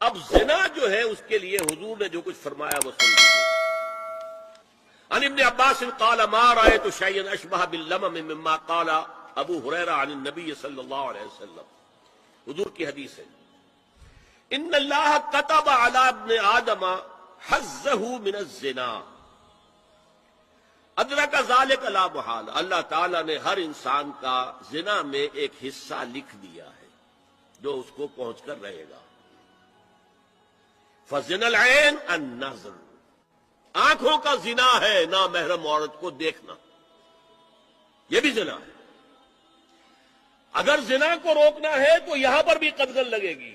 اب زنا جو ہے اس کے لیے حضور نے جو کچھ فرمایا وہ سن لیجیے۔ عن ابن عباس قال ما رأيت شيئا اشبه باللمم مما قال ابو ہریرہ عن النبی صلی اللہ علیہ وسلم۔ حضور کی حدیث ہے، ان اللہ كتب على ابن آدم حظه من الزنا ادرک ذلک لا محال۔ اللہ تعالیٰ نے ہر انسان کا زنا میں ایک حصہ لکھ دیا ہے جو اس کو پہنچ کر رہے گا۔ فزنا العین النظر، آنکھوں کا زنا ہے نامحرم عورت کو دیکھنا، یہ بھی زنا ہے۔ اگر زنا کو روکنا ہے تو یہاں پر بھی قدغن لگے گی۔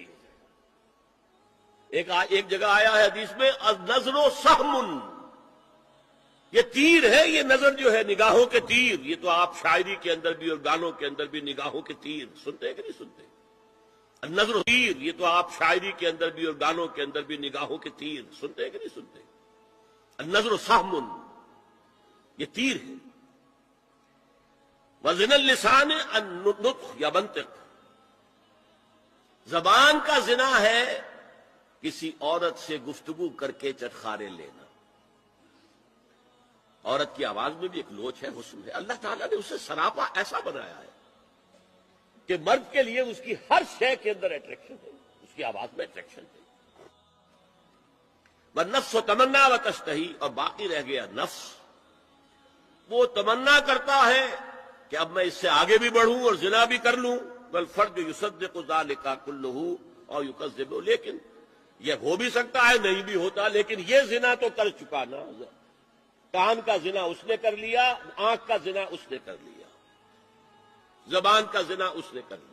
ایک جگہ آیا ہے حدیث میں النظر سہم، یہ تیر ہے، یہ نظر جو ہے نگاہوں کے تیر، یہ تو آپ شاعری کے اندر بھی اور گانوں کے اندر بھی نگاہوں کے تیر سنتے ہیں کہ نہیں سنتے؟ النظر تیر، یہ تو آپ شاعری کے اندر بھی اور گانوں کے اندر بھی نگاہوں کے تیر سنتے ہیں کہ نہیں سنتے؟ النظر سہم، یہ تیر ہے۔ وزن اللسان النطق یا منطق، زبان کا زنا ہے کسی عورت سے گفتگو کر کے چٹخارے لینا۔ عورت کی آواز میں بھی ایک لوچ ہے، حسن ہے، اللہ تعالیٰ نے اسے سراپا ایسا بنایا ہے کہ مرد کے لیے اس کی ہر شے کے اندر اٹریکشن ہے، اس کی آواز میں اٹریکشن ہے۔ والنفس تمنا و تشتہی، اور باقی رہ گیا نفس، وہ تمنا کرتا ہے کہ اب میں اس سے آگے بھی بڑھوں اور زنا بھی کر لوں۔ والفرج یصدق ذلک کلہ اور یکذب، لیکن یہ ہو بھی سکتا ہے نہیں بھی ہوتا، لیکن یہ زنا تو کر چکا نا، کان کا زنا اس نے کر لیا، آنکھ کا زنا اس نے کر لیا، زبان کا زنا اس نے کر لیا۔